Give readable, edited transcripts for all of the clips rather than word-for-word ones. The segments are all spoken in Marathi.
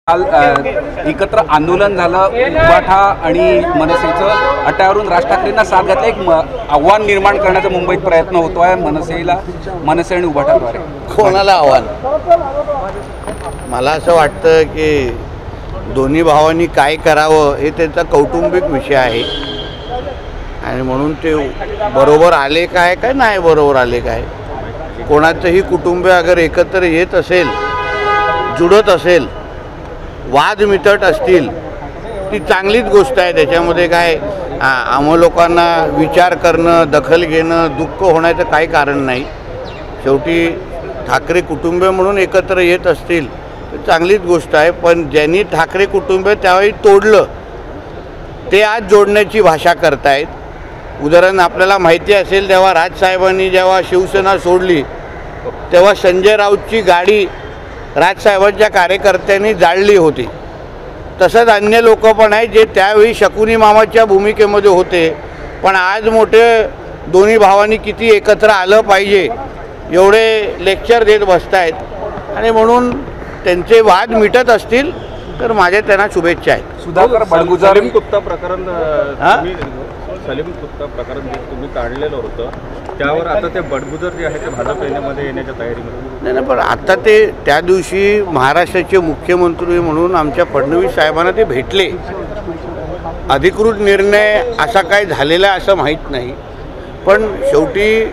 काल एकत्र आंदोलन झालं। उबाठा आणि मनसेचं अट्ट्यावरून राज ठाकरेंना साथ घातला, एक आव्हान निर्माण करण्याचा मुंबईत प्रयत्न होतोय मनसे आणि उबाठाद्वारे। कोणाला आव्हान? मला असं वाटतं की दोन्ही भावांनी काय करावं हे त्यांचा कौटुंबिक विषय आहे आणि म्हणून ते बरोबर आले काय काय नाही बरोबर आले काय। कोणाचंही कुटुंब अगर एकत्र येत असेल, जुळत असेल, वाद मिटत असतील, ती चांगलीच गोष्ट आहे। त्याच्यामध्ये काय आम्हा लोकांना विचार करणं, दखल घेणं, दुःख होण्याचं काही कारण नाही। शेवटी ठाकरे कुटुंब म्हणून एकत्र येत असतील तर चांगलीच गोष्ट आहे। पण ज्यांनी ठाकरे कुटुंब त्यावेळी तोडलं ते आज जोडण्याची भाषा करतायत। उदाहरण आपल्याला माहिती असेल, तेव्हा राजसाहेबांनी जेव्हा शिवसेना सोडली तेव्हा संजय राऊतची गाडी राजसाहेबांच्या कार्यकर्त्यांनी जाळली होती। तसंच अन्य लोक पण आहेत जे त्यावेळी शकुनी मामाच्या भूमिकेमध्ये होते, पण आज मोठे दोन्ही भावांनी किती एकत्र आलं पाहिजे एवढे लेक्चर देत बसतायत आणि म्हणून त्यांचे वाद मिटत असतील तर माझ्या त्यांना शुभेच्छा आहेत। सुधाकर बडगुजर सलीम कुत्ता प्रकरण जे तुम्ही काढलेलं होतं त्यावर आता ते बडगुजर जे आहे ते भाजप येण्याच्या तयारीमध्ये नाही, पण आता ते त्या दिवशी महाराष्ट्राचे मुख्यमंत्री म्हणून आमच्या फडणवीस साहेबांना ते भेटले। अधिकृत निर्णय असा काय झालेला असं माहीत नाही, पण शेवटी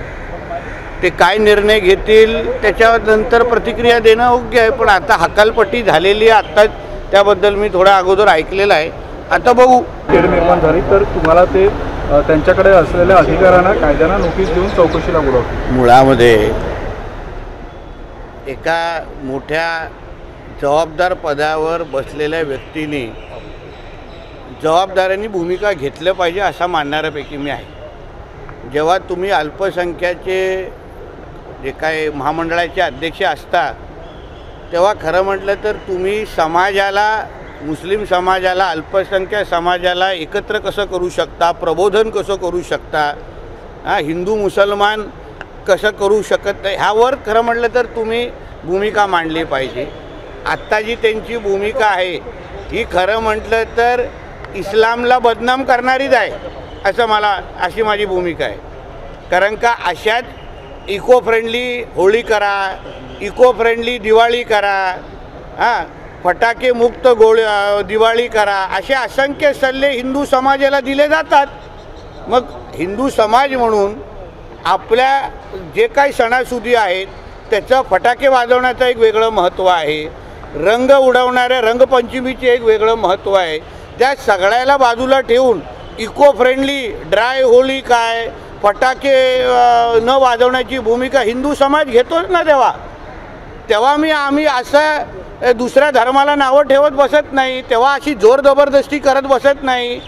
ते काय निर्णय घेतील त्याच्यानंतर प्रतिक्रिया देणं योग्य आहे। पण आता हकालपट्टी झालेली आहे, आत्ता त्याबद्दल मी थोडा अगोदर ऐकलेलं आहे, आता बघू। तेढ निर्माण झाली तर तुम्हाला ते त्यांच्याकडे असलेल्या अधिकाऱ्यांना कायद्यानं नोटीस देऊन चौकशीला बोलावतील। मुळामध्ये एका मोठ्या जबाबदार पदावर बसलेल्या व्यक्तीने जबाबदाऱ्यांनी भूमिका घेतलं पाहिजे असं मानणाऱ्यापैकी मी आहे। जेव्हा तुम्ही अल्पसंख्याचे जे काय महामंडळाचे अध्यक्ष असता तेव्हा खरं म्हटलं तर तुम्ही समाजाला, मुस्लिम समाजाला, अल्पसंख्याक समाजाला एकत्र कसं करू शकता, प्रबोधन कसं करू शकता, हिंदू मुसलमान कसं करू शकत नाही, ह्यावर खरं म्हटलं तर तुम्ही भूमिका मांडली पाहिजे। आत्ता जी त्यांची भूमिका आहे ही खरं म्हटलं तर इस्लामला बदनाम करणारीच आहे अशी माझी भूमिका आहे। कारण का अशाच इको फ्रेंडली होळी करा, इको फ्रेंडली दिवाळी करा, फटाके मुक्त दिवाळी करा, असे असंख्य सल्ले हिंदू समाजाला दिले जातात। मग हिंदू समाज म्हणून आपल्या जे काही सणासुदी आहेत त्याचं फटाके वाजवण्याचं एक वेगळं महत्त्व आहे, रंग उडवणाऱ्या रंगपंचमीचे एक वेगळं महत्त्व आहे। त्या सगळ्याला बाजूला ठेवून इको फ्रेंडली ड्राय होळी काय, फटाके न वाजवण्याची भूमिका हिंदू समाज घेतोच ना, तेव्हा आम्ही असं दुसऱ्या धर्माला नावं ठेवत बसत नाही, तेव्हा अशी जोर जबरदस्ती करत बसत नाही,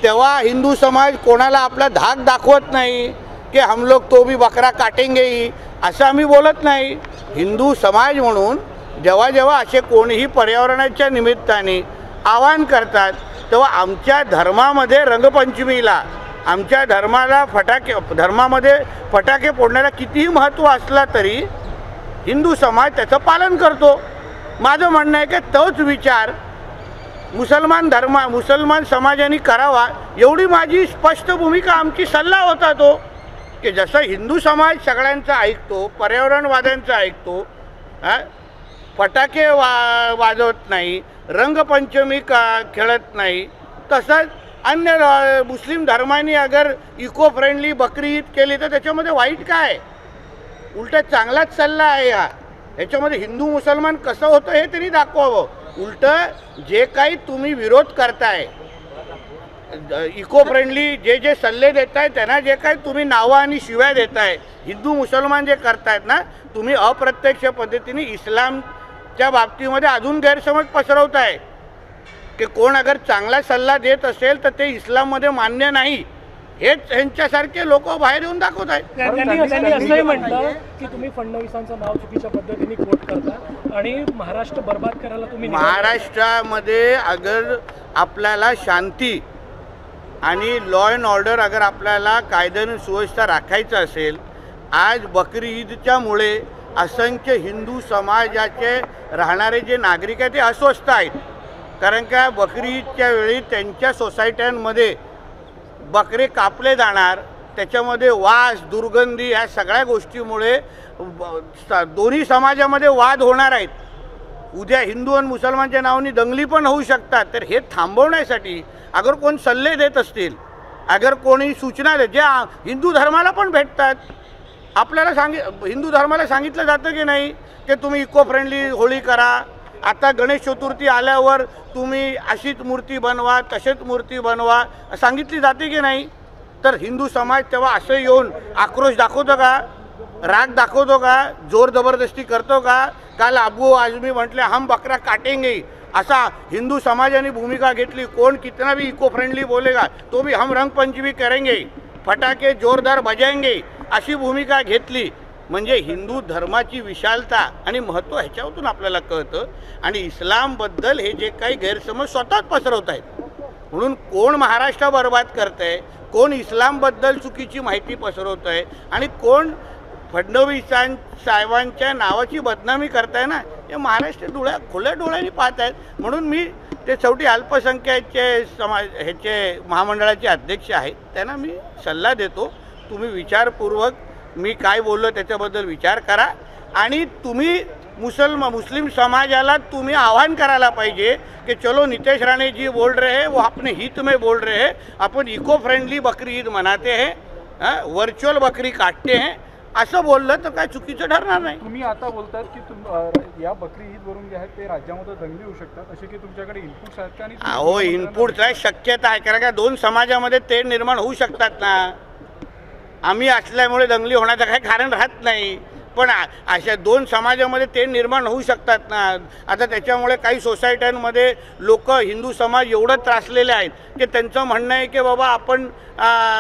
तेव्हा हिंदू समाज कोणाला आपला धाक दाखवत नाही की हम लोग तो भी बकरा काटेंगे ही, असं आम्ही बोलत नाही। हिंदू समाज म्हणून जेव्हा जेव्हा असे कोणीही पर्यावरणाच्या निमित्ताने आवाहन करतात तेव्हा आमच्या धर्मामध्ये रंगपंचमीला, आमच्या धर्मामध्ये फटाके फोडण्याला कितीही महत्त्व असला तरी हिंदू समाज त्याचं पालन करतो। माझं म्हणणं आहे की तोच विचार मुसलमान समाजाने करावा, एवढी माझी स्पष्ट भूमिका, आमची सल्ला होता तो की जसं हिंदू समाज सगळ्यांचं ऐकतो, पर्यावरणवाद्यांचं ऐकतो, फटाके वाजवत नाही, रंगपंचमी खेळत नाही, तसंच अन्य मुस्लिम धर्माने अगर इको फ्रेंडली बकरी ईद केली तर त्याच्यामध्ये वाईट काय? उलट चांगलाच सल्ला आहे हा। ह्याच्यामध्ये हिंदू मुसलमान कसं होतं हे त्यांनी दाखवावं। उलट जे काही तुम्ही विरोध करताय, इको फ्रेंडली जे सल्ले देताय, त्यांना जे काही तुम्ही नावं आणि शिव्या देताय, हिंदू मुसलमान जे करतायत ना, तुम्ही अप्रत्यक्ष पद्धतीने इस्लामच्या बाबतीमध्ये अजून गैरसमज पसरवताय की कोण अगर चांगला सल्ला देत असेल तर ते इस्लाममध्ये मान्य नाही, हेच ह्यांच्यासारखे लोक बाहेर येऊन दाखवत आहेत। त्यांनी असंही म्हटलं की तुम्ही फडणवीसांचं नाव चुकीच्या पद्धतीने कोट करता आणि महाराष्ट्र बर्बाद करायला तुम्ही महाराष्ट्रामध्ये अगर आपल्याला शांती आणि लॉ अँड ऑर्डर अगर आपल्याला कायद्याने सुव्यवस्था राखायचं असेल, आज बकरी ईदच्यामुळे असंख्य हिंदू समाजाचे राहणारे जे नागरिक आहेत ते अस्वस्थ आहेत. कारण का बकरी ईदच्या वेळी त्यांच्या सोसायट्यांमध्ये बकरे कापले जाणार, त्याच्यामध्ये वास दुर्गंधी ह्या सगळ्या गोष्टीमुळे दोन्ही समाजामध्ये वाद होणार आहेत. उद्या हिंदू आणि मुसलमानच्या नावाने दंगली पण होऊ शकतात. तर हे थांबवण्यासाठी अगर कोण सल्ले देत असतील, अगर कोणी सूचना देत, ज्या हिंदू धर्माला पण भेटतात, आपल्याला हिंदू धर्माला सांगितलं जातं की नाही की तुम्ही इको फ्रेंडली होळी करा, आता गणेश चतुर्थी आल्यावर तुम्ही अशीच मूर्ती बनवा, तसेच मूर्ती बनवा, सांगितली जाते की नाही? तर हिंदू समाज तेव्हा असं येऊन आक्रोश दाखवतो का, राग दाखवतो का, जोर जबरदस्ती करतो का? काल अबू आझमी म्हटले हम बकरा काटेंगे, असा हिंदू समाजाने भूमिका घेतली. कोण कितना भी इको फ्रेंडली बोलेगा तो भी हम रंगपंचमी करेंगे, फटाके जोरदार बजाएंगे, अशी भूमिका घेतली. म्हणजे हिंदू धर्माची विशालता आणि महत्त्व ह्याच्यातून आपल्याला कळतं. आणि इस्लामबद्दल हे जे काही गैरसमज स्वतःच पसरवत आहेत, म्हणून कोण महाराष्ट्र बर्बाद करत आहे, कोण इस्लामबद्दल चुकीची माहिती पसरवत आहे आणि कोण फडणवीसांच्या नावाची बदनामी करताय ना, हे महाराष्ट्र खुल्या डोळ्यांनी पाहत आहेत. म्हणून मी ते शेवटी अल्पसंख्याकचे ह्याचे महामंडळाचे अध्यक्ष आहेत, त्यांना मी सल्ला देतो, तुम्ही विचारपूर्वक मी काय बोललो त्याच्याबद्दल विचार करा. आणि तुम्ही मुस्लिम समाजाला तुम्ही आह्वान करायला पाहिजे कि चलो नितेश राणे जी बोल रहे हैं वो अपने हित में बोल रहे हैं, अपन इको फ्रेंडली बकरी ईद मनाते हैं, वर्चुअल बकरी काटते हैं, असं बोललं तर काय चुकीचं ठरणार नाही. तुम्ही आता बोलतात की या बकरी ईदवरून जे आहेत ते राज्यामध्ये दंगली होऊ शकतात, असे की तुमच्याकडे इनपुट्स आहेत का? आणि हो, इनपुटचा शक्यता आहे, कारण का दोन समाजामध्ये तेढ निर्माण होऊ शकतात ना. आम्ही असल्यामुळे दंगली होण्याचं काही कारण राहत नाही, पण अशा दोन समाजामध्ये तेढ निर्माण होऊ शकतात ना. आता त्याच्यामुळे काही सोसायट्यांमध्ये लोक हिंदू समाज एवढं त्रासलेले आहेत की त्यांचं म्हणणं आहे की बाबा आपण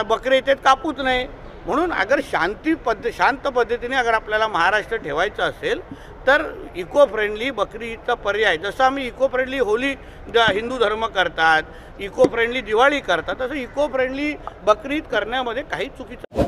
बकरी इथे कापूच नाही. म्हणून अगर शांत पद्धतीने अगर आपल्याला महाराष्ट्र ठेवायचं असेल तर इको फ्रेंडली बकरी ईदचा पर्याय, जसं आम्ही इको फ्रेंडली होली हिंदू धर्म करतात, इको फ्रेंडली दिवाळी करतात, तसं इको फ्रेंडली बकरी ईद करण्यामध्ये काही चुकीचं